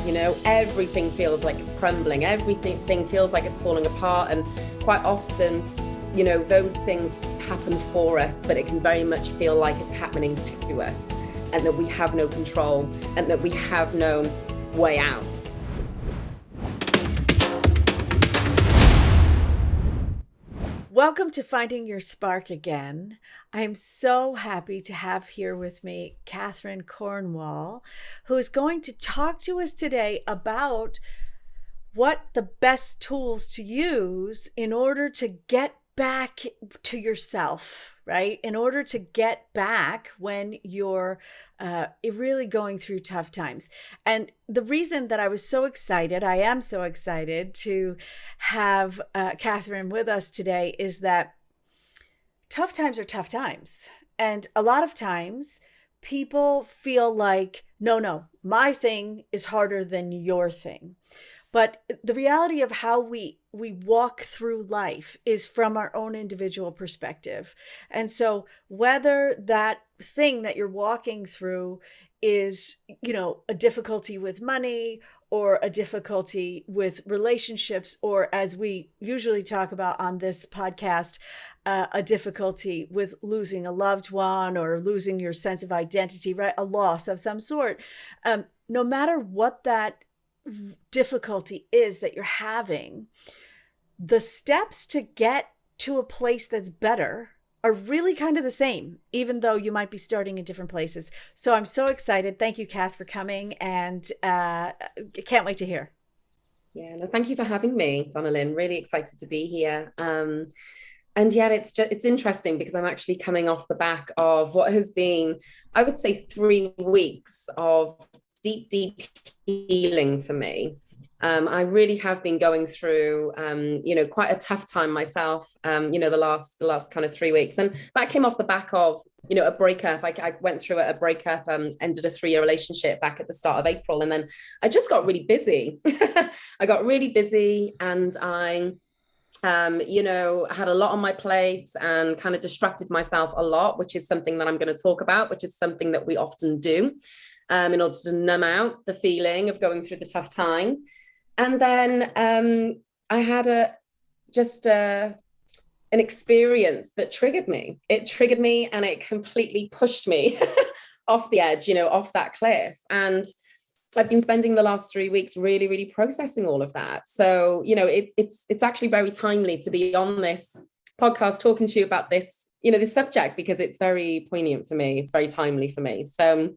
Everything feels like it's crumbling, everything feels like it's falling apart. And quite often, those things happen for us, but it can very much feel like it's happening to us, and that we have no control, and that we have no way out. Welcome to Finding Your Spark again. I'm so happy to have here with me Catherine Cornwall, who is going to talk to us today about what the best tools to use in order to get back to yourself, right? In order to get back when you're really going through tough times. And the reason that I am so excited to have Catherine with us today is that tough times are tough times. And a lot of times people feel like, no, my thing is harder than your thing. But the reality of how we walk through life is from our own individual perspective. And so whether that thing that you're walking through is, a difficulty with money or a difficulty with relationships, or as we usually talk about on this podcast, a difficulty with losing a loved one or losing your sense of identity, right? A loss of some sort. No matter what that difficulty is that you're having, the steps to get to a place that's better are really kind of the same, even though you might be starting in different places. So I'm so excited. Thank you, Kath, for coming, and can't wait to hear. Yeah, no, thank you for having me, Donnelyn. Really excited to be here. And yet it's interesting because I'm actually coming off the back of what has been, I would say, 3 weeks of deep healing for me. I really have been going through, quite a tough time myself, the last kind of 3 weeks. And that came off the back of, a breakup. I went through a breakup, ended a 3-year relationship back at the start of April. And then I just got really busy. I got really busy, and I had a lot on my plate and kind of distracted myself a lot, which is something that I'm going to talk about, which is something that we often do in order to numb out the feeling of going through the tough time. And then I had an experience that triggered me. It triggered me, and it completely pushed me off the edge, off that cliff. And I've been spending the last 3 weeks really, really processing all of that. So, it's actually very timely to be on this podcast talking to you about this, this subject, because it's very poignant for me. It's very timely for me. So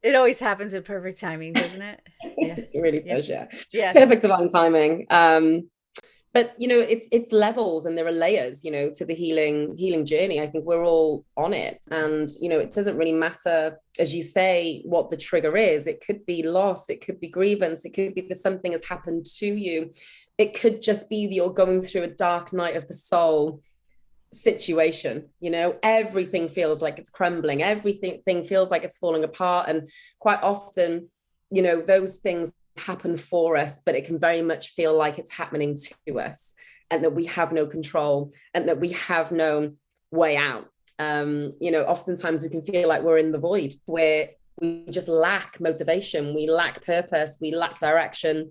it always happens in perfect timing, doesn't it? Yeah. It really does, yeah. Yes. Perfect divine timing. But it's levels, and there are layers, to the healing journey. I think we're all on it, and it doesn't really matter, as you say, what the trigger is. It could be loss, it could be grievance, it could be that something has happened to you. It could just be that you're going through a dark night of the soul situation. Everything feels like it's crumbling, everything feels like it's falling apart. And quite often, those things happen for us, but it can very much feel like it's happening to us, and that we have no control, and that we have no way out. Oftentimes we can feel like we're in the void, where we just lack motivation, we lack purpose, we lack direction.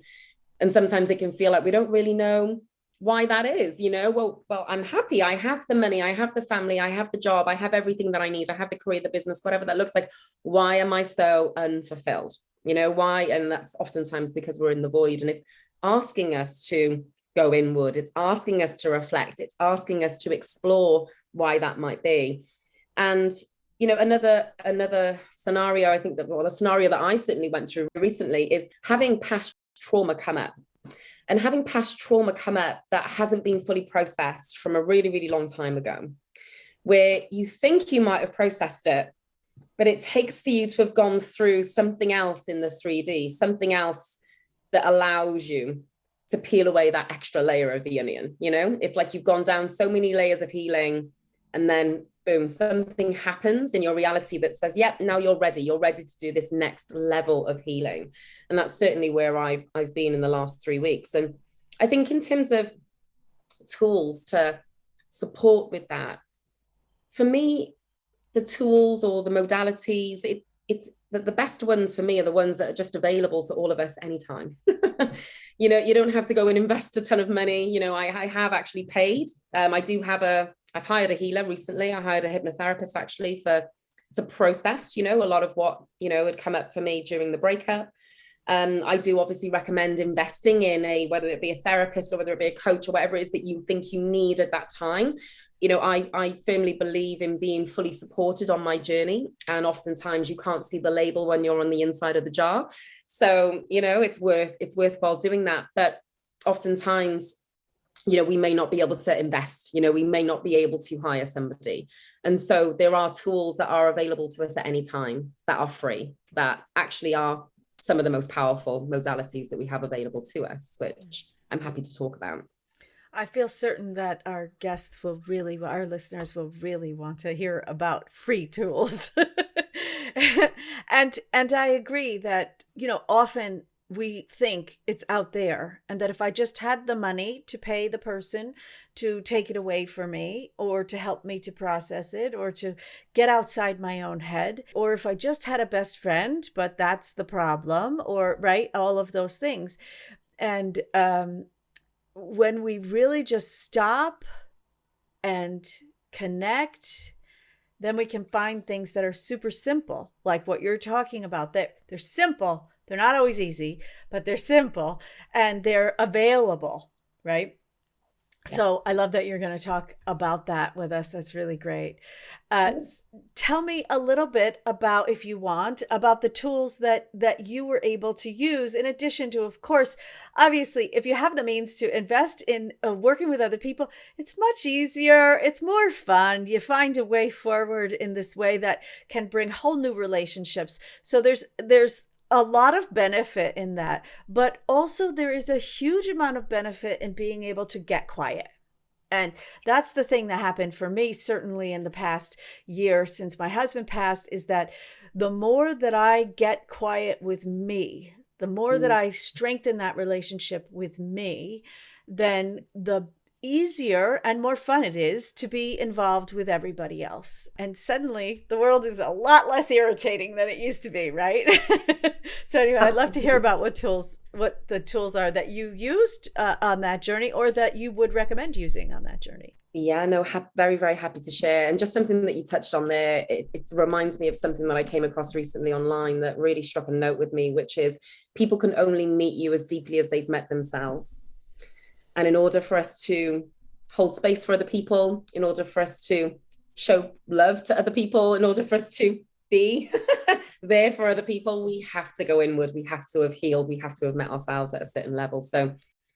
And sometimes it can feel like we don't really know why that is. Well, I'm happy, I have the money, I have the family, I have the job, I have everything that I need, I have the career, the business, whatever that looks like. Why am I so unfulfilled? Why? And that's oftentimes because we're in the void, and it's asking us to go inward. It's asking us to reflect. It's asking us to explore why that might be. And, another scenario, I think the scenario that I certainly went through recently is having past trauma come up. And having past trauma come up that hasn't been fully processed from a really, really long time ago, where you think you might have processed it, but it takes for you to have gone through something else in the 3D, something else that allows you to peel away that extra layer of the onion. It's like you've gone down so many layers of healing, and then boom, something happens in your reality that says, yep, now you're ready to do this next level of healing. And that's certainly where I've been in the last 3 weeks. And I think in terms of tools to support with that, for me, the tools or the modalities, the best ones for me are the ones that are just available to all of us anytime. You know, you don't have to go and invest a ton of money. You know, I have actually paid. I've hired a healer recently. I hired a hypnotherapist actually to process, you know, a lot of what, you know, had come up for me during the breakup. I do obviously recommend investing in whether it be a therapist or whether it be a coach or whatever it is that you think you need at that time. You know, I firmly believe in being fully supported on my journey. And oftentimes you can't see the label when you're on the inside of the jar. So, you know, it's worthwhile doing that. But oftentimes, you know, we may not be able to invest, you know, we may not be able to hire somebody. And so there are tools that are available to us at any time that are free, that actually are some of the most powerful modalities that we have available to us, which I'm happy to talk about. I feel certain that our our listeners will really want to hear about free tools. And I agree that, you know, often we think it's out there, and that if I just had the money to pay the person to take it away for me, or to help me to process it, or to get outside my own head, or if I just had a best friend, but that's the problem, or right, all of those things. And when we really just stop and connect, then we can find things that are super simple, like what you're talking about. They're simple. They're not always easy, but they're simple and they're available, right? Yeah. So I love that you're going to talk about that with us. That's really great. Tell me a little bit about, if you want, about the tools that you were able to use, in addition to, of course, obviously, if you have the means to invest in working with other people, it's much easier. It's more fun. You find a way forward in this way that can bring whole new relationships. So there's a lot of benefit in that, but also there is a huge amount of benefit in being able to get quiet. And that's the thing that happened for me, certainly in the past year since my husband passed, is that the more that I get quiet with me, the more that I strengthen that relationship with me, then the easier and more fun it is to be involved with everybody else. And suddenly the world is a lot less irritating than it used to be, right? So anyway, I'd love to hear about what the tools are that you used on that journey, or that you would recommend using on that journey. Yeah, no, very, very happy to share. And just something that you touched on there, it reminds me of something that I came across recently online that really struck a note with me, which is people can only meet you as deeply as they've met themselves. And in order for us to hold space for other people, in order for us to show love to other people, in order for us to be there for other people, we have to go inward. We have to have healed. We have to have met ourselves at a certain level. So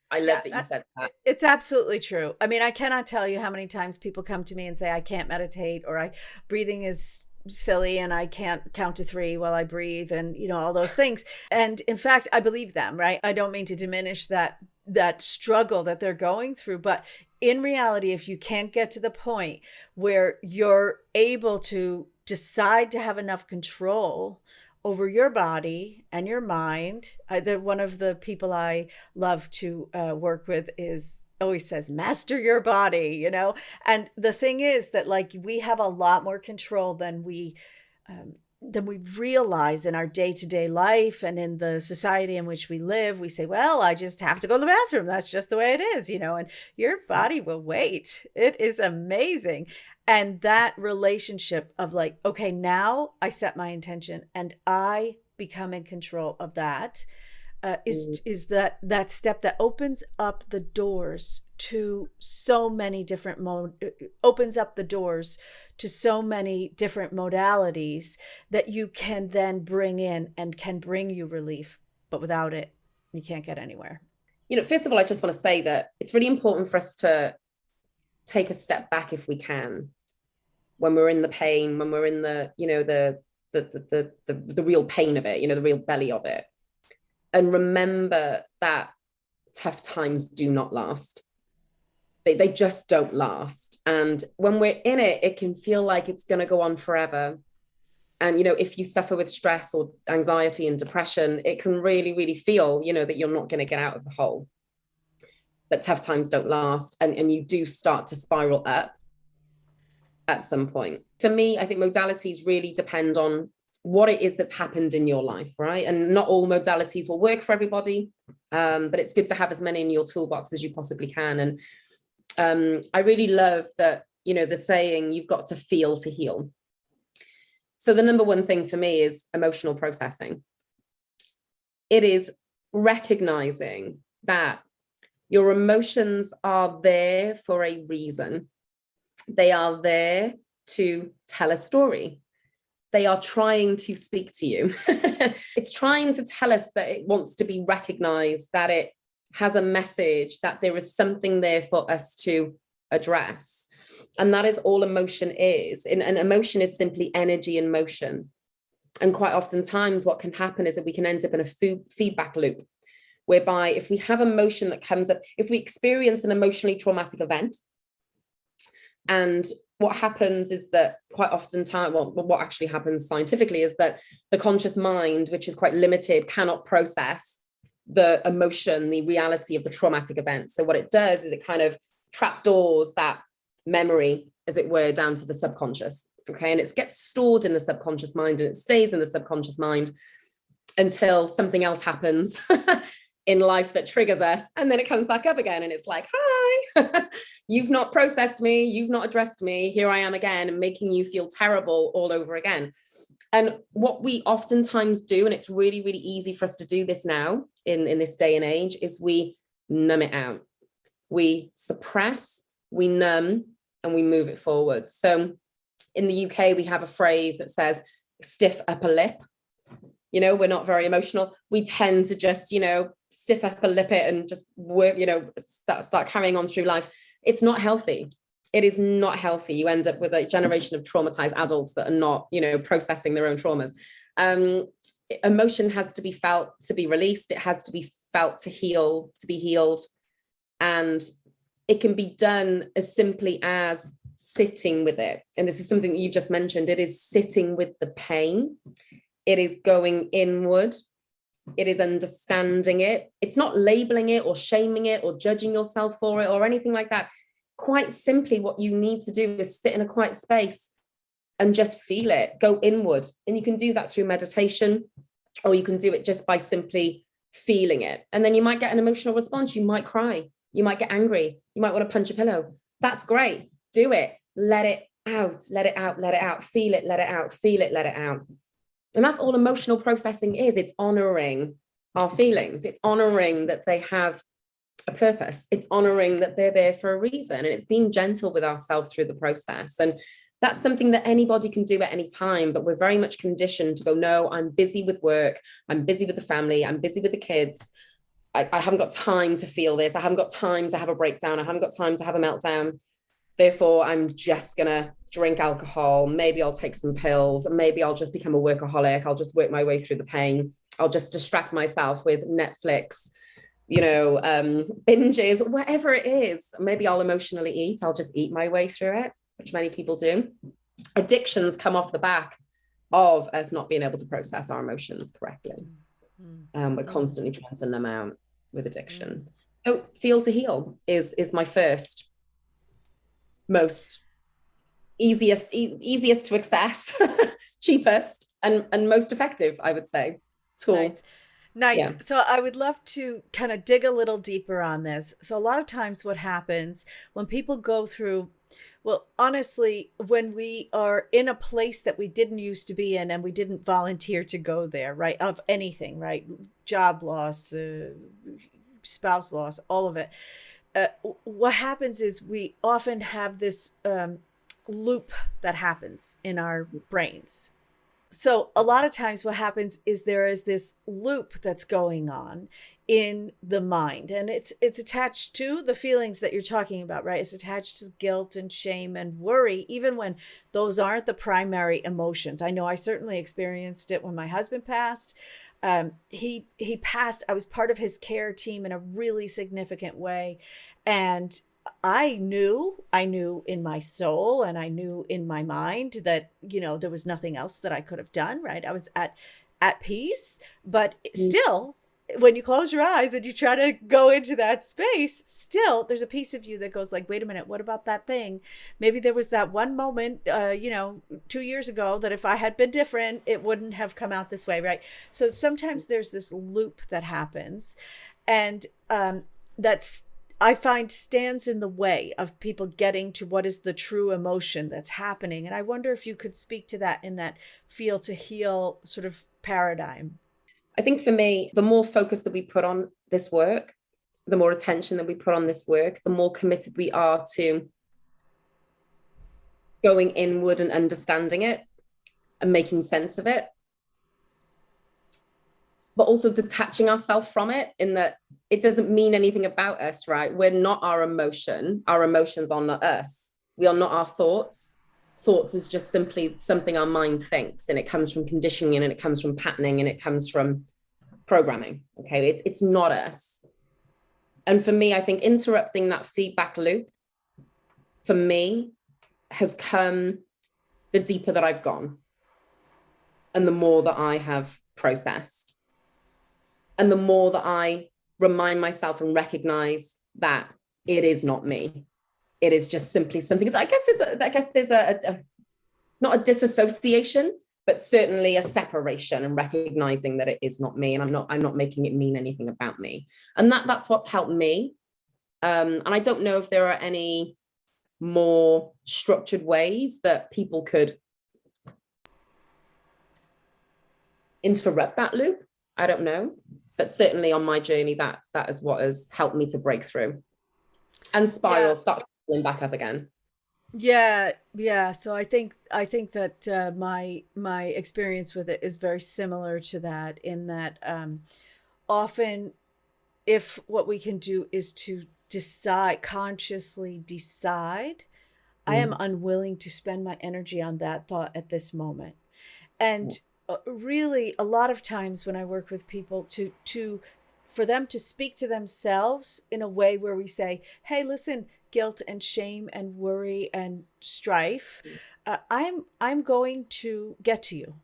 I love that you said that. It's absolutely true. I mean, I cannot tell you how many times people come to me and say, I can't meditate, or breathing is silly and I can't count to 3 while I breathe, and, you know, all those things. And in fact, I believe them, right? I don't mean to diminish that struggle that they're going through, but in reality, if you can't get to the point where you're able to decide to have enough control over your body and your mind, one of the people I love to work with always says, master your body, you know? And the thing is that, like, we have a lot more control than we realize in our day-to-day life and in the society in which we live. We say, well, I just have to go to the bathroom. That's just the way it is, you know, and your body will wait. It is amazing. And that relationship of like, okay, now I set my intention and I become in control of that, is that step that opens up the doors to so many different modalities that you can then bring in and can bring you relief. But without it, you can't get anywhere. You know, first of all, I just want to say that it's really important for us to take a step back if we can, when we're in the pain, when we're in the, you know, the real pain of it, you know, the real belly of it. And remember that tough times do not last. They just don't last. And when we're in it, it can feel like it's going to go on forever. And, you know, if you suffer with stress or anxiety and depression, it can really, really feel, you know, that you're not going to get out of the hole. But tough times don't last. And you do start to spiral up at some point. For me, I think modalities really depend on what it is that's happened in your life, right? And not all modalities will work for everybody, but it's good to have as many in your toolbox as you possibly can. And I really love that, the saying, you've got to feel to heal. So the number one thing for me is emotional processing. It is recognizing that your emotions are there for a reason. They are there to tell a story. They are trying to speak to you. It's trying to tell us that it wants to be recognized, that it has a message, that there is something there for us to address. And that is all emotion is. And emotion is simply energy in motion. And quite oftentimes what can happen is that we can end up in a feedback loop, whereby if we have emotion that comes up, if we experience an emotionally traumatic event, and what happens is that quite often what actually happens scientifically is that the conscious mind, which is quite limited, cannot process the emotion, the reality of the traumatic event. So what it does is it kind of trapdoors that memory, as it were, down to the subconscious. Okay. And it gets stored in the subconscious mind, and it stays in the subconscious mind until something else happens in life that triggers us. And then it comes back up again. And it's like, hi, you've not processed me. You've not addressed me. Here I am again, and making you feel terrible all over again. And what we oftentimes do, and it's really, really easy for us to do this now in this day and age, is we numb it out. We suppress, we numb, and we move it forward. So in the UK, we have a phrase that says stiff upper lip. We're not very emotional. We tend to just, stiff upper lip it and just work, start carrying on through life. It's not healthy. It is not healthy. You end up with a generation of traumatized adults that are not, processing their own traumas. Emotion has to be felt to be released. It has to be felt to heal, to be healed. And it can be done as simply as sitting with it. And this is something that you just mentioned. It is sitting with the pain. It is going inward. It is understanding it. It's not labeling it or shaming it or judging yourself for it or anything like that. Quite simply, what you need to do is sit in a quiet space and just feel it, go inward. And you can do that through meditation, or you can do it just by simply feeling it. And then you might get an emotional response. You might cry. You might get angry. You might want to punch a pillow. That's great. Do it. Let it out. Let it out. Let it out. Feel it. Let it out. Feel it. Let it out. And that's all emotional processing is. It's honoring our feelings. It's honoring that they have a purpose. It's honoring that they're there for a reason. And it's being gentle with ourselves through the process. And that's something that anybody can do at any time, but we're very much conditioned to go, no, I'm busy with work. I'm busy with the family. I'm busy with the kids. I haven't got time to feel this. I haven't got time to have a breakdown. I haven't got time to have a meltdown. Therefore, I'm just going to drink alcohol. Maybe I'll take some pills. Maybe I'll just become a workaholic. I'll just work my way through the pain. I'll just distract myself with Netflix, binges, whatever it is. Maybe I'll emotionally eat. I'll just eat my way through it, which many people do. Addictions come off the back of us not being able to process our emotions correctly. We're constantly trying to numb out with addiction. So feel to heal is my first, most easiest to access, cheapest, and most effective, I would say, tool. Nice. Yeah. So I would love to kind of dig a little deeper on this. So a lot of times what happens when people go through, well, honestly, when we are in a place that we didn't used to be in and we didn't volunteer to go there, right, of anything, right, job loss, spouse loss, all of it, what happens is we often have this loop that happens in our brains. So a lot of times what happens is there is this loop that's going on in the mind, and it's attached to the feelings that you're talking about, right? It's attached to guilt and shame and worry, even when those aren't the primary emotions. I know I certainly experienced it when my husband passed. He passed. I was part of his care team in a really significant way. And I knew in my soul and I knew in my mind that, there was nothing else that I could have done, right? I was at peace, but still when you close your eyes and you try to go into that space, still there's a piece of you that goes like, wait a minute, what about that thing? Maybe there was that one moment, 2 years ago, that if I had been different, it wouldn't have come out this way, right? So sometimes there's this loop that happens, and that's, I find, stands in the way of people getting to what is the true emotion that's happening. And I wonder if you could speak to that in that feel to heal sort of paradigm. I think for me, the more focus that we put on this work, the more attention that we put on this work, the more committed we are to going inward and understanding it and making sense of it, but also detaching ourselves from it, in that it doesn't mean anything about us, right? We're not our emotion. Our emotions are not us. We are not our thoughts. Thoughts is just simply something our mind thinks, and it comes from conditioning, and it comes from patterning, and it comes from programming. Okay, it's not us. And for me, I think interrupting that feedback loop, for me, has come the deeper that I've gone, and the more that I have processed, and the more that I remind myself and recognize that it is not me. It is just simply something. I guess there's a not a disassociation, but certainly a separation, and recognizing that it is not me, and I'm not making it mean anything about me. And that's what's helped me. And I don't know if there are any more structured ways that people could interrupt that loop. I don't know, but certainly on my journey, that is what has helped me to break through and Yeah. start spiraling back up again. Yeah. So I think that my experience with it is very similar to that, in that often, if what we can do is to consciously decide, I am Mm. unwilling to spend my energy on that thought at this moment. And really, a lot of times when I work with people, to for them to speak to themselves in a way where we say, hey, listen, guilt and shame and worry and strife, I'm going to get to you.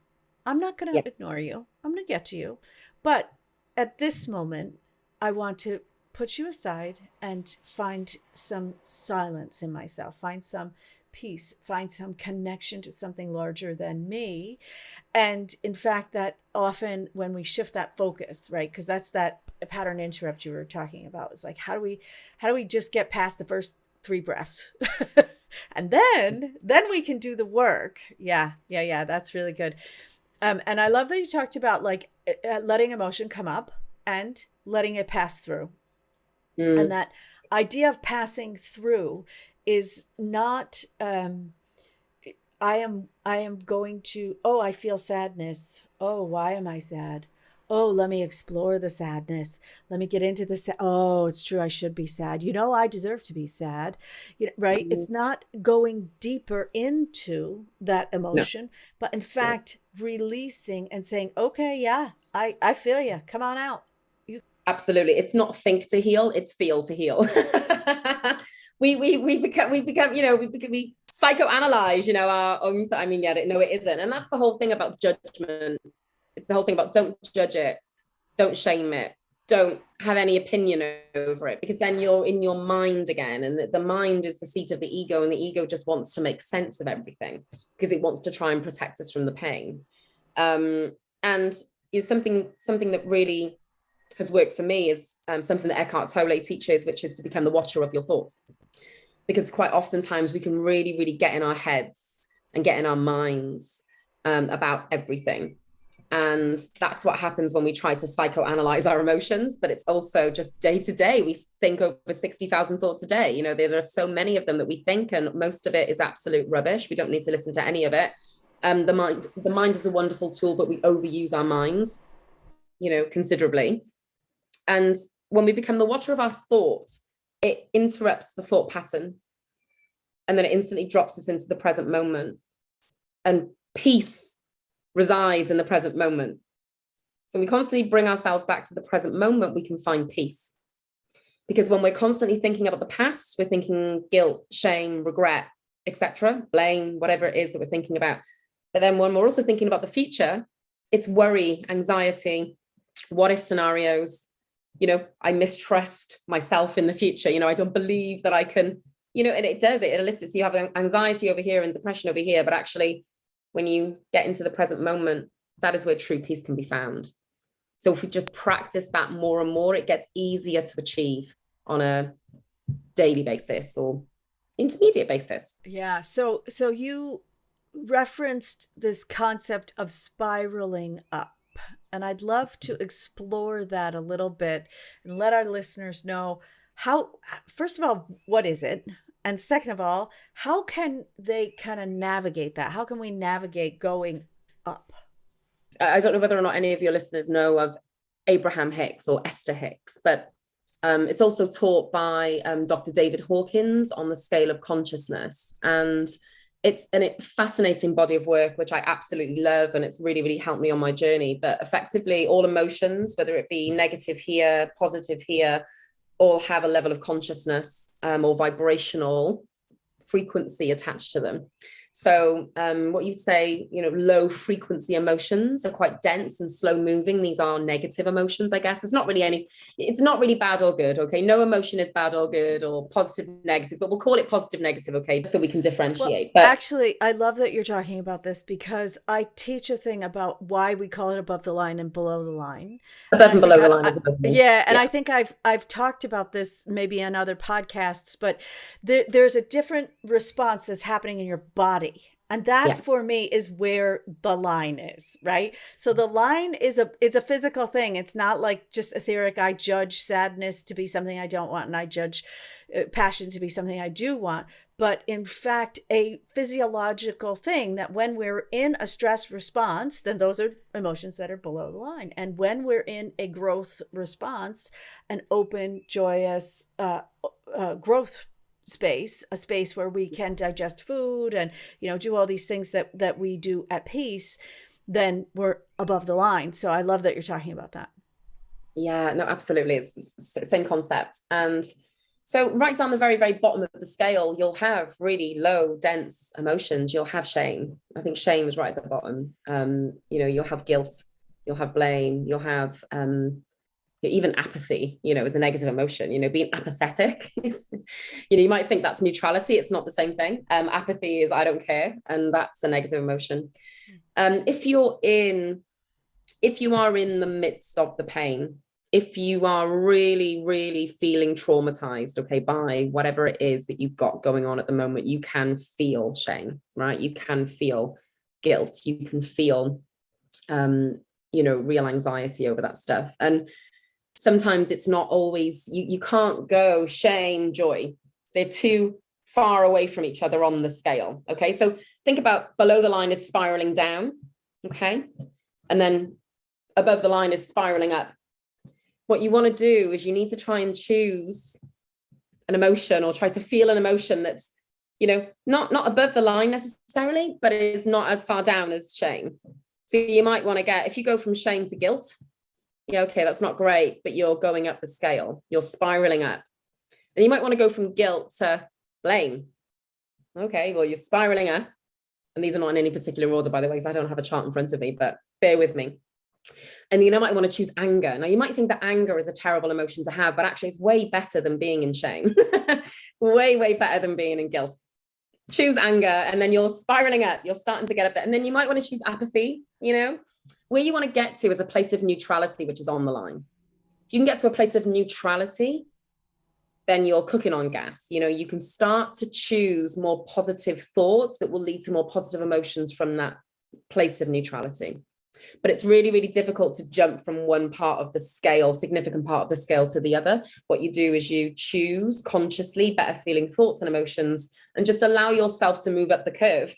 I'm not going Yeah, to ignore you. I'm going to get to you. But at this moment, I want to put you aside and find some silence in myself, find some peace, find some connection to something larger than me. And in fact, that often, when we shift that focus, right, because that's that pattern interrupt you were talking about, is like, how do we just get past the first three breaths? And then we can do the work. Yeah, that's really good. And I love that you talked about, like, letting emotion come up and letting it pass through. And mm, that idea of passing through is not, I am going to, oh, I feel sadness. Oh, why am I sad? Oh, let me explore the sadness. Let me get into the oh, it's true, I should be sad. I deserve to be sad. Right? mm. It's not going deeper into that No, emotion, but in no. fact releasing and saying, okay, yeah, I feel you. Come on out. You Absolutely. It's not think to heal, it's feel to heal. We psychoanalyze, our own. I mean, yeah, no, it isn't. And that's the whole thing about judgment. It's the whole thing about don't judge it, don't shame it, don't have any opinion over it, because then you're in your mind again. And the mind is the seat of the ego, and the ego just wants to make sense of everything because it wants to try and protect us from the pain. And something that really has worked for me is something that Eckhart Tolle teaches, which is to become the watcher of your thoughts. Because quite oftentimes we can really, really get in our heads and get in our minds about everything. And that's what happens when we try to psychoanalyze our emotions. But it's also just day to day. We think over 60,000 thoughts a day. There are so many of them that we think, and most of it is absolute rubbish. We don't need to listen to any of it. The mind is a wonderful tool, but we overuse our minds, considerably. And when we become the watcher of our thought, it interrupts the thought pattern, and then it instantly drops us into the present moment. And peace resides in the present moment. So we constantly bring ourselves back to the present moment, we can find peace. Because when we're constantly thinking about the past, we're thinking guilt, shame, regret, etc., blame, whatever it is that we're thinking about. But then when we're also thinking about the future, it's worry, anxiety, what if scenarios. I mistrust myself in the future. I don't believe that I can, and it elicits, you have anxiety over here and depression over here. But actually, when you get into the present moment, that is where true peace can be found. So if we just practice that more and more, it gets easier to achieve on a daily basis or intermediate basis. Yeah. So you referenced this concept of spiraling up. And I'd love to explore that a little bit and let our listeners know first of all, what is it? And second of all, how can they kind of navigate that? How can we navigate going up? I don't know whether or not any of your listeners know of Abraham Hicks or Esther Hicks, but it's also taught by Dr. David Hawkins on the scale of consciousness. And it's a fascinating body of work, which I absolutely love. And it's really, really helped me on my journey. But effectively, all emotions, whether it be negative here, positive here, all have a level of consciousness or vibrational frequency attached to them. So what you'd say, low frequency emotions are quite dense and slow moving. These are negative emotions, I guess. It's not really bad or good. Okay. No emotion is bad or good or positive, negative, but we'll call it positive, negative. Okay. So we can differentiate. Well, actually, I love that you're talking about this because I teach a thing about why we call it above the line and below the line. Above and below the line is above the line. Yeah. And I think I've talked about this maybe on other podcasts, but there's a different response that's happening in your body. And that for me is where the line is, right? So the line is a physical thing. It's not like just etheric. I judge sadness to be something I don't want, and I judge passion to be something I do want. But in fact, a physiological thing that when we're in a stress response, then those are emotions that are below the line. And when we're in a growth response, an open, joyous growth space, a space where we can digest food and, do all these things that we do at peace, then we're above the line. So I love that you're talking about that. Yeah, no, absolutely. It's the same concept. And so right down the very, very bottom of the scale, you'll have really low, dense emotions. You'll have shame. I think shame is right at the bottom. You'll have guilt, you'll have blame, you'll have even apathy, is a negative emotion. Being apathetic is, you might think that's neutrality. It's not the same thing. Apathy is I don't care, and that's a negative emotion. If you are in the midst of the pain, if you are really, really feeling traumatized, okay, by whatever it is that you've got going on at the moment, you can feel shame, right? You can feel guilt. You can feel, real anxiety over that stuff. And sometimes it's not always, you can't go shame, joy. They're too far away from each other on the scale. Okay. So think about below the line is spiraling down. Okay. And then above the line is spiraling up. What you want to do is you need to try and choose an emotion or try to feel an emotion that's, not above the line necessarily, but it is not as far down as shame. So you might want to if you go from shame to guilt, okay, that's not great, but you're going up the scale, you're spiraling up. And you might want to go from guilt to blame. Okay, well, you're spiraling up. And these are not in any particular order, by the way, because I don't have a chart in front of me, but bear with me. And you might want to choose anger. Now, you might think that anger is a terrible emotion to have, but actually it's way better than being in shame. way, way better than being in guilt. Choose anger, and then you're spiraling up. You're starting to get up there. And then you might want to choose apathy, Where you want to get to is a place of neutrality, which is on the line. If you can get to a place of neutrality, then you're cooking on gas. You can start to choose more positive thoughts that will lead to more positive emotions from that place of neutrality. But it's really, really difficult to jump from one part of the scale, significant part of the scale, to the other. What you do is you choose consciously better feeling thoughts and emotions and just allow yourself to move up the curve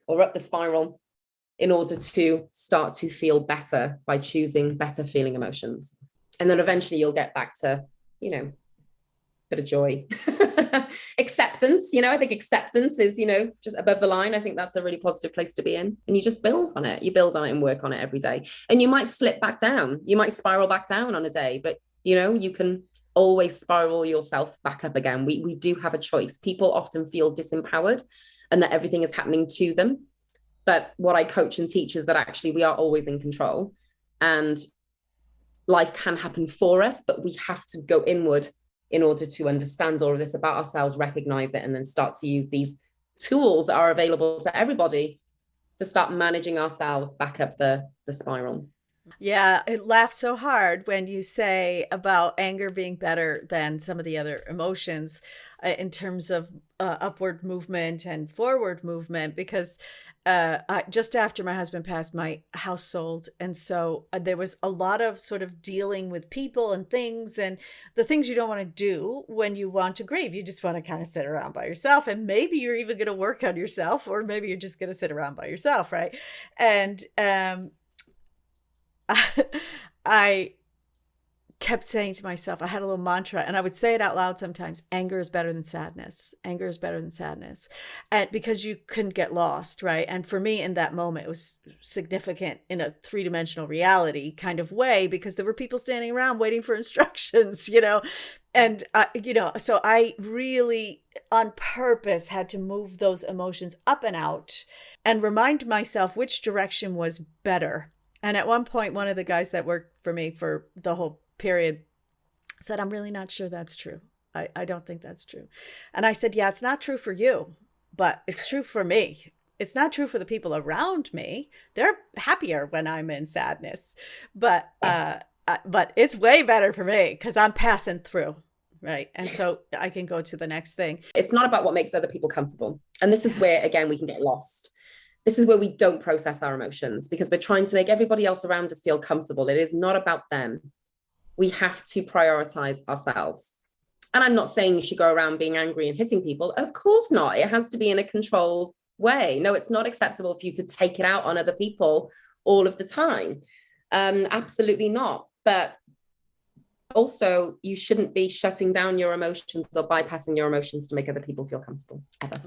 or up the spiral in order to start to feel better by choosing better feeling emotions. And then eventually you'll get back to, bit of joy. Acceptance, I think acceptance is, just above the line. I think that's a really positive place to be in. And you just build on it. You build on it and work on it every day. And you might slip back down. You might spiral back down on a day, but, you can always spiral yourself back up again. We do have a choice. People often feel disempowered and that everything is happening to them. But what I coach and teach is that actually we are always in control. And life can happen for us, but we have to go inward in order to understand all of this about ourselves, recognize it, and then start to use these tools that are available to everybody to start managing ourselves back up the spiral. Yeah, it laughs so hard when you say about anger being better than some of the other emotions in terms of upward movement and forward movement, because just after my husband passed, my house sold. And so there was a lot of sort of dealing with people and things, and the things you don't want to do when you want to grieve. You just want to kind of sit around by yourself. And maybe you're even going to work on yourself, or maybe you're just going to sit around by yourself, right? And I kept saying to myself, I had a little mantra, and I would say it out loud sometimes: anger is better than sadness. Anger is better than sadness. And because you couldn't get lost, right? And for me in that moment, it was significant in a three-dimensional reality kind of way, because there were people standing around waiting for instructions, and, so I really on purpose had to move those emotions up and out and remind myself which direction was better. And at one point, one of the guys that worked for me for the whole period said, I'm really not sure that's true. I don't think that's true. And I said, yeah, it's not true for you, but it's true for me. It's not true for the people around me. They're happier when I'm in sadness, but it's way better for me because I'm passing through. Right. And so I can go to the next thing. It's not about what makes other people comfortable. And this is where, again, we can get lost. This is where we don't process our emotions because we're trying to make everybody else around us feel comfortable. It is not about them. We have to prioritize ourselves. And I'm not saying you should go around being angry and hitting people. Of course not. It has to be in a controlled way. No, it's not acceptable for you to take it out on other people all of the time. Absolutely not. But also, you shouldn't be shutting down your emotions or bypassing your emotions to make other people feel comfortable, ever.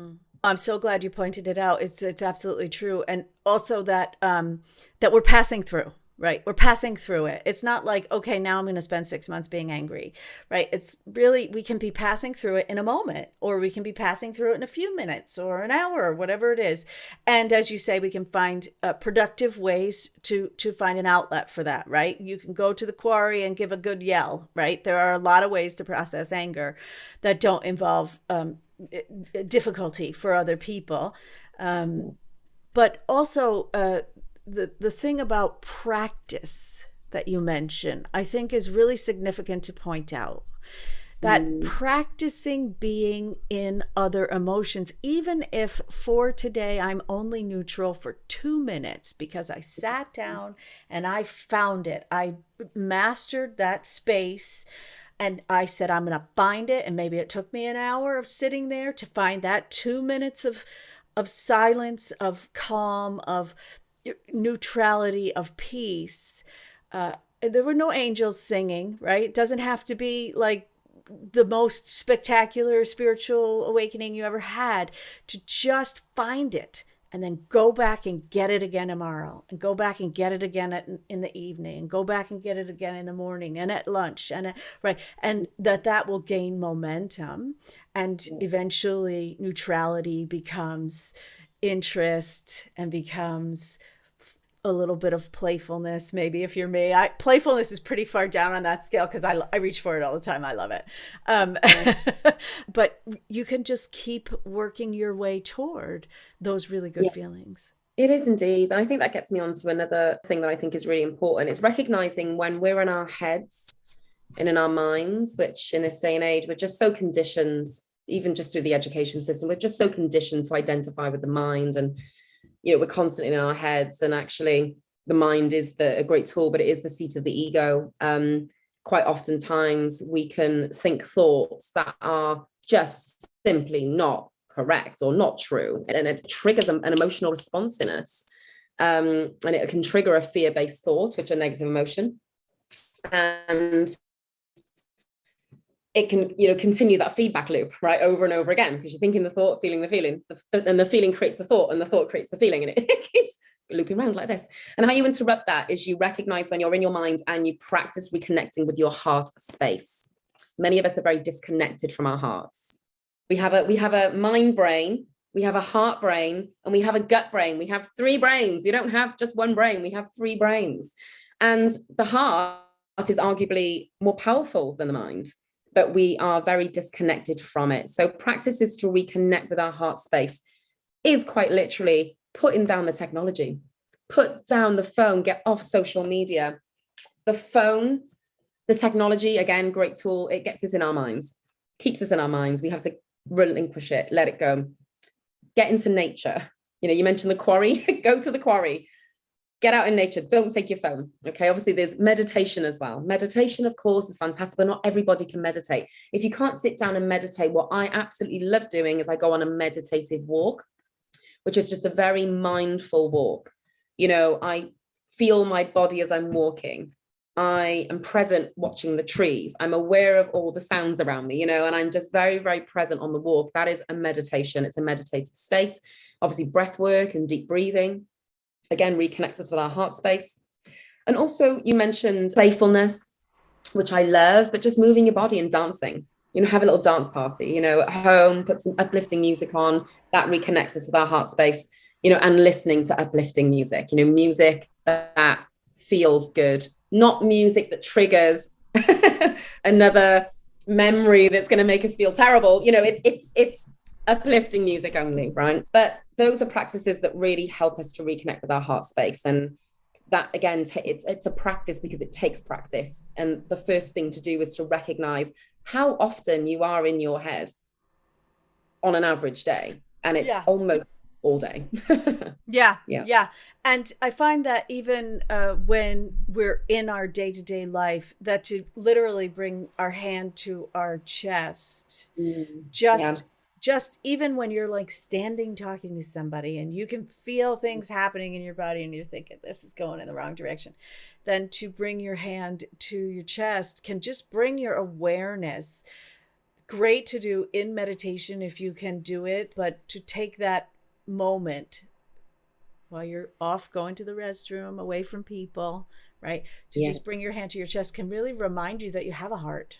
I'm so glad you pointed it out. It's absolutely true. And also that that we're passing through, right? We're passing through it. It's not like, okay, now I'm going to spend 6 months being angry, right? It's really, we can be passing through it in a moment, or we can be passing through it in a few minutes or an hour or whatever it is. And as you say, we can find productive ways to find an outlet for that, right? You can go to the quarry and give a good yell, right? There are a lot of ways to process anger that don't involve difficulty for other people. But also the thing about practice that you mentioned, I think is really significant to point out. That practicing being in other emotions, even if for today I'm only neutral for 2 minutes because I sat down and I found it. I mastered that space. And I said, I'm going to find it. And maybe it took me an hour of sitting there to find that 2 minutes of silence, of calm, of neutrality, of peace. There were no angels singing, right? It doesn't have to be like the most spectacular spiritual awakening you ever had, to just find it. And then go back and get it again tomorrow, and go back and get it again in the evening, and go back and get it again in the morning and at lunch, and right. And that will gain momentum, and eventually neutrality becomes interest and becomes a little bit of playfulness. Maybe if you're me, playfulness is pretty far down on that scale because I reach for it all the time. I love it. But you can just keep working your way toward those really good feelings. It is indeed. And I think that gets me on to another thing that I think is really important. It's recognizing when we're in our heads and in our minds, which in this day and age, we're just so conditioned, even just through the education system, we're just so conditioned to identify with the mind, and we're constantly in our heads, and actually the mind is a great tool, but it is the seat of the ego. Quite oftentimes we can think thoughts that are just simply not correct or not true, and it triggers an emotional response in us, and it can trigger a fear-based thought, which is a negative emotion, and it can continue that feedback loop, right, over and over again, because you're thinking the thought, feeling the feeling, and the feeling creates the thought, and the thought creates the feeling, and it keeps looping around like this. And how you interrupt that is you recognize when you're in your mind and you practice reconnecting with your heart space. Many of us are very disconnected from our hearts. We have a mind brain, we have a heart brain, and we have a gut brain. We have 3 brains. We don't have just one brain. We have 3 brains. And the heart is arguably more powerful than the mind, but we are very disconnected from it. So practices to reconnect with our heart space is quite literally putting down the technology, put down the phone, get off social media. The phone, the technology, again, great tool. It gets us in our minds, keeps us in our minds. We have to relinquish it, let it go, get into nature. You mentioned the quarry, go to the quarry, get out in nature, don't take your phone. Okay. Obviously there's meditation as well. Meditation, of course, is fantastic, but not everybody can meditate. If you can't sit down and meditate, what I absolutely love doing is I go on a meditative walk, which is just a very mindful walk. I feel my body as I'm walking. I am present watching the trees. I'm aware of all the sounds around me, and I'm just very, very present on the walk. That is a meditation. It's a meditative state. Obviously, breath work and deep breathing, again, reconnects us with our heart space. And also, you mentioned playfulness, which I love, but just moving your body and dancing. Have a little dance party, at home, put some uplifting music on. That reconnects us with our heart space, and listening to uplifting music, music that feels good, not music that triggers another memory that's going to make us feel terrible. It's uplifting music only, right? But those are practices that really help us to reconnect with our heart space. And that, again, it's a practice because it takes practice. And the first thing to do is to recognize how often you are in your head on an average day. And it's almost all day. Yeah. And I find that even when we're in our day-to-day life, that to literally bring our hand to our chest, just even when you're like standing talking to somebody and you can feel things happening in your body and you're thinking this is going in the wrong direction, then to bring your hand to your chest can just bring your awareness. Great to do in meditation if you can do it, but to take that moment while you're off going to the restroom, away from people, right? To just bring your hand to your chest can really remind you that you have a heart.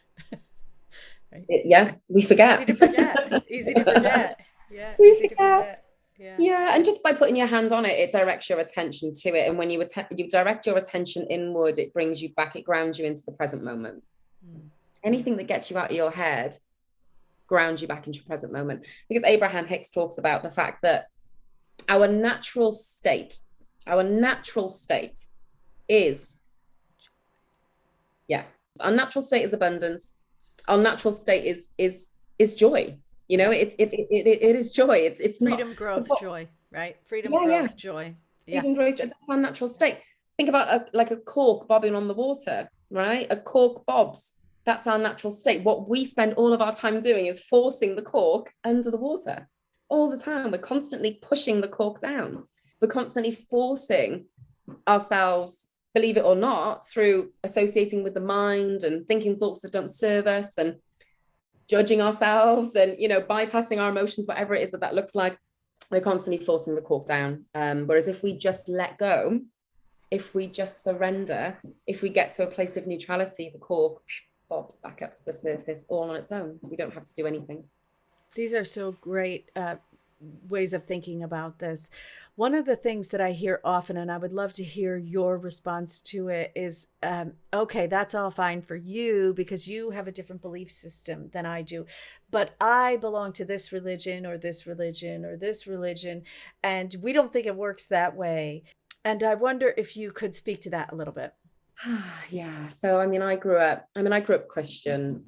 Right? We forget. Easy to forget. Easy to forget. Yeah, and just by putting your hand on it, it directs your attention to it. And when you direct your attention inward, it brings you back, it grounds you into the present moment. Anything that gets you out of your head grounds you back into your present moment. Because Abraham Hicks talks about the fact that our natural state is, our natural state is abundance. Our natural state is joy. It is joy. It's freedom, not growth, joy, right? Freedom, growth, joy. Freedom, growth, joy. That's our natural state. Think about a cork bobbing on the water, right? A cork bobs. That's our natural state. What we spend all of our time doing is forcing the cork under the water all the time. We're constantly pushing the cork down. We're constantly forcing ourselves, believe it or not, through associating with the mind and thinking thoughts that don't serve us and judging ourselves and, bypassing our emotions, whatever it is that looks like. We're constantly forcing the cork down. Whereas if we just let go, if we just surrender, if we get to a place of neutrality, the cork bobs back up to the surface all on its own. We don't have to do anything. These are so great ways of thinking about this. One of the things that I hear often, and I would love to hear your response to it, is, okay, that's all fine for you because you have a different belief system than I do, but I belong to this religion or this religion or this religion, and we don't think it works that way. And I wonder if you could speak to that a little bit. Yeah. So, I grew up Christian,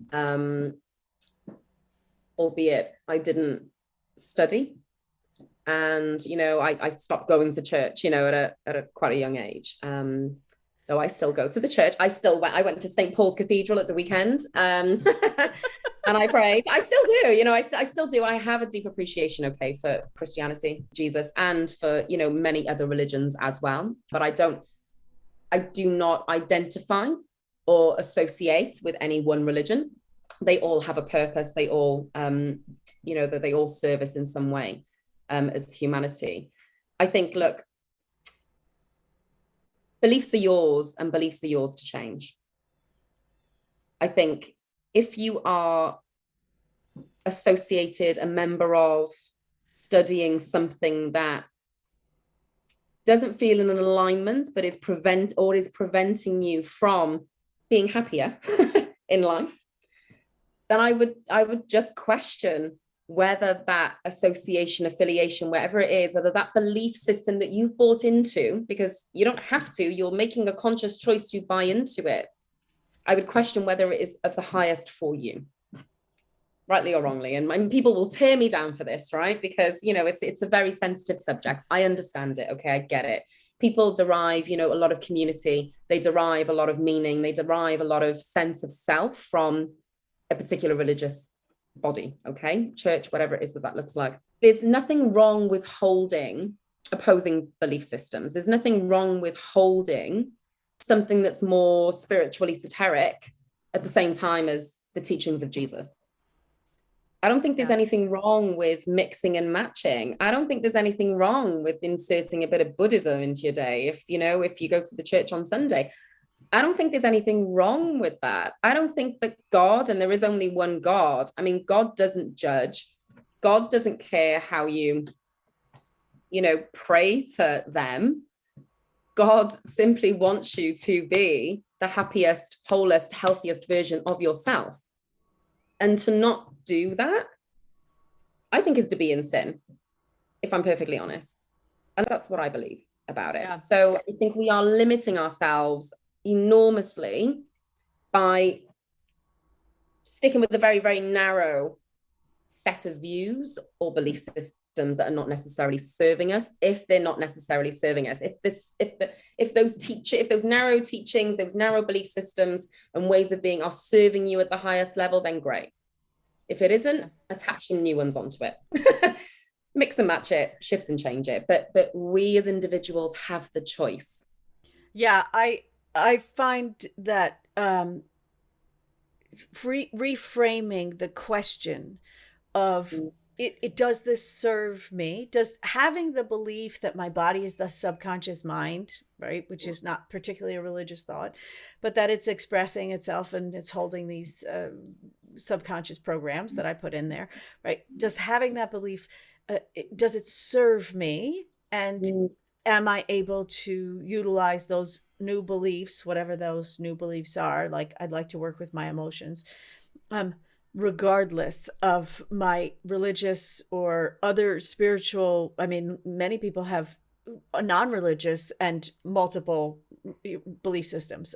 albeit I didn't study. And, I stopped going to church, at a quite a young age. Though I still go to the church. I went to St. Paul's Cathedral at the weekend. And I prayed. I still do, I still do. I have a deep appreciation, for Christianity, Jesus, and for, many other religions as well. But I do not identify or associate with any one religion. They all have a purpose. They all, that they all serve us in some way as humanity. I think, look, beliefs are yours and beliefs are yours to change. I think if you are associated, a member of, studying something that doesn't feel in an alignment, but is preventing you from being happier in life, then I would just question whether that association, affiliation, wherever it is, whether that belief system that you've bought into, because you don't have to, you're making a conscious choice to buy into it. I would question whether it is of the highest for you, rightly or wrongly. And people will tear me down for this, right? Because, it's a very sensitive subject. I understand it. Okay, I get it. People derive, a lot of community. They derive a lot of meaning. They derive a lot of sense of self from a particular religious body, okay? Church, whatever it is that looks like. There's nothing wrong with holding opposing belief systems. There's nothing wrong with holding something that's more spiritually esoteric at the same time as the teachings of Jesus. I don't think there's anything wrong with mixing and matching. I don't think there's anything wrong with inserting a bit of Buddhism into your day. If you go to the church on Sunday, I don't think there's anything wrong with that. I don't think that God, and there is only one God. I mean, God doesn't judge. God doesn't care how you pray to them. God simply wants you to be the happiest, wholest, healthiest version of yourself. And to not do that, I think, is to be in sin, if I'm perfectly honest. And that's what I believe about it. Yeah. So I think we are limiting ourselves enormously by sticking with a very, very narrow set of views or belief systems that are not necessarily serving us. If they're not necessarily serving us, if those narrow teachings, those narrow belief systems and ways of being are serving you at the highest level, then great. If it isn't, attach some new ones onto it. Mix and match it, shift and change it. But we as individuals have the choice. Yeah, I find that reframing the question of it does this serve me? Does having the belief that my body is the subconscious mind, right, which is not particularly a religious thought, but that it's expressing itself and it's holding these subconscious programs that I put in there, right? Does having that belief, does it serve me? And am I able to utilize those new beliefs, whatever those new beliefs are? Like, I'd like to work with my emotions, regardless of my religious or other spiritual. I mean, many people have a non-religious and multiple belief systems.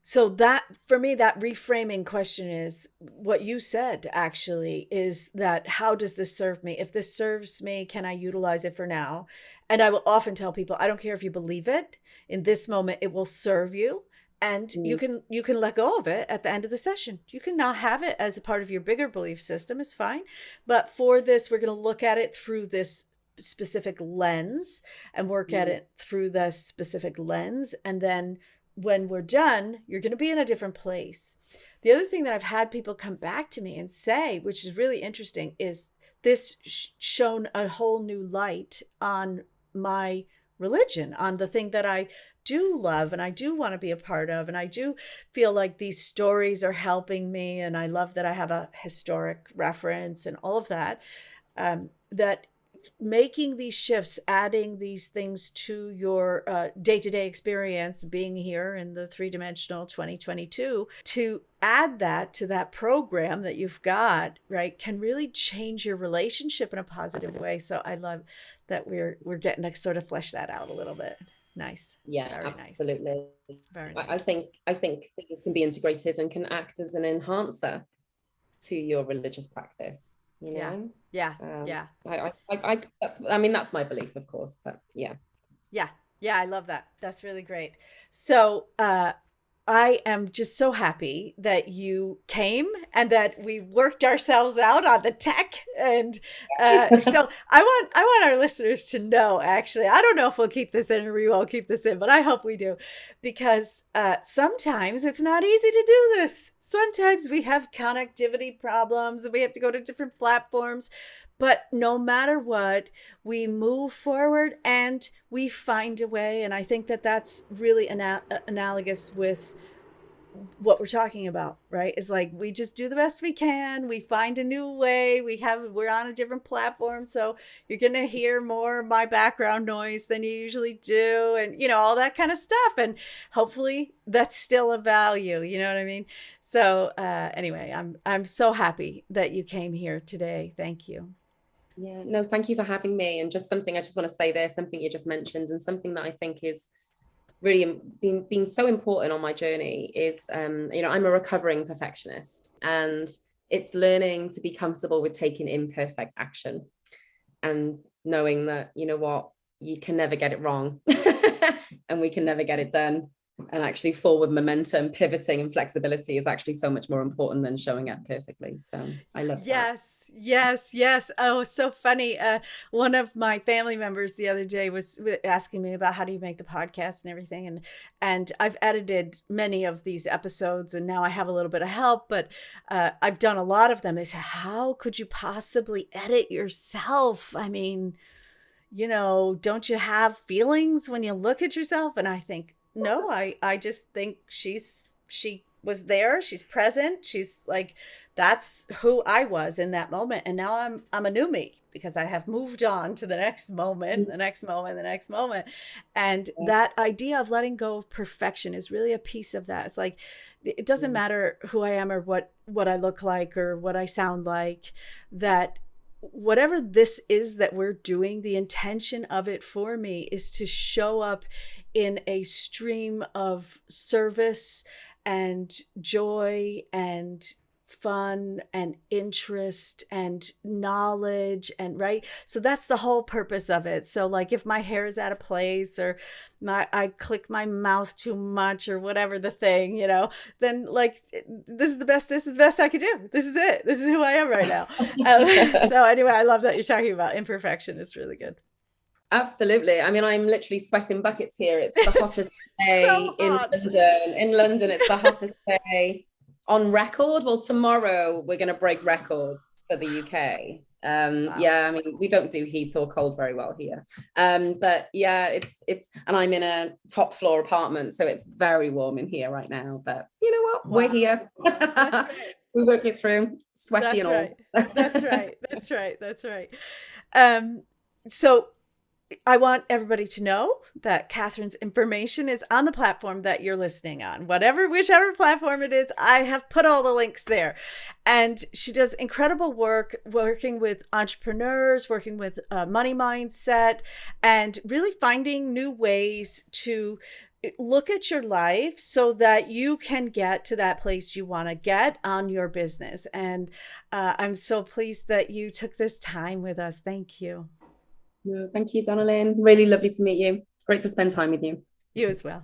So that, for me, that reframing question is what you said, actually, is that how does this serve me? If this serves me, can I utilize it for now? And I will often tell people, I don't care if you believe it. In this moment, it will serve you. And you can let go of it at the end of the session. You can not have it as a part of your bigger belief system. It's fine. But for this, we're going to look at it through this specific lens and work at it through the specific lens. And then when we're done, you're going to be in a different place. The other thing that I've had people come back to me and say, which is really interesting, is this shone a whole new light on my religion, on the thing that I do love and I do want to be a part of. And I do feel like these stories are helping me. And I love that I have a historic reference and all of that, that making these shifts, adding these things to your day-to-day experience, being here in the three-dimensional 2022, to add that to that program that you've got, right, can really change your relationship in a positive way. So I love that we're getting to sort of flesh that out a little bit. Nice. Yeah, very absolutely. Nice. Very nice. I think things can be integrated and can act as an enhancer to your religious practice. You know? Yeah. That's my belief, of course, but yeah. I love that. That's really great. So I am just so happy that you came and that we worked ourselves out on the tech. And so I want our listeners to know, actually, I don't know if we'll keep this in or we won't keep this in, but I hope we do, because sometimes it's not easy to do this. Sometimes we have connectivity problems and we have to go to different platforms. But no matter what, we move forward and we find a way. And I think that that's really analogous with what we're talking about, right? Is like we just do the best we can. We find a new way. We're on a different platform, so you're gonna hear more of my background noise than you usually do, and all that kind of stuff. And hopefully that's still a value. You know what I mean? So anyway, I'm so happy that you came here today. Thank you. Yeah, no, thank you for having me. And just something I just want to say there, something you just mentioned, and something that I think is really been so important on my journey is, I'm a recovering perfectionist, and it's learning to be comfortable with taking imperfect action and knowing that, you know what, you can never get it wrong and we can never get it done. And actually, forward momentum, pivoting, and flexibility is actually so much more important than showing up perfectly. So I love that. Yes, yes, yes. Oh, so funny. One of my family members the other day was asking me about how do you make the podcast and everything, and I've edited many of these episodes, and now I have a little bit of help, but I've done a lot of them. They say, "How could you possibly edit yourself? I mean, don't you have feelings when you look at yourself?" And I think, no, I just think she was there, she's present, she's like, that's who I was in that moment. And now I'm a new me because I have moved on to the next moment, the next moment, the next moment. And that idea of letting go of perfection is really a piece of that. It's like it doesn't matter who I am or what I look like or what I sound like, that whatever this is that we're doing, the intention of it for me is to show up in a stream of service and joy and fun and interest and knowledge, and right, so that's the whole purpose of it. So like if my hair is out of place or I click my mouth too much or whatever the thing, then like this is the best I could do. This is it. This is who I am right now. So anyway, I love that you're talking about imperfection. It's really good. Absolutely. I mean, I'm literally sweating buckets here. It's the hottest day So in hot. London. In London, it's the hottest day on record. Well, tomorrow we're going to break records for the UK. Wow. Yeah, I mean, we don't do heat or cold very well here. But yeah, and I'm in a top floor apartment, so it's very warm in here right now. But you know what? Wow. We're here. That's right. We work it through, sweaty That's and all. right. That's right. That's right. That's right. So I want everybody to know that Catherine's information is on the platform that you're listening on. Whichever platform it is, I have put all the links there. And she does incredible work working with entrepreneurs, working with money mindset, and really finding new ways to look at your life so that you can get to that place you want to get on your business. And I'm so pleased that you took this time with us. Thank you. No, thank you, Donnelly. Really lovely to meet you. Great to spend time with you. You as well.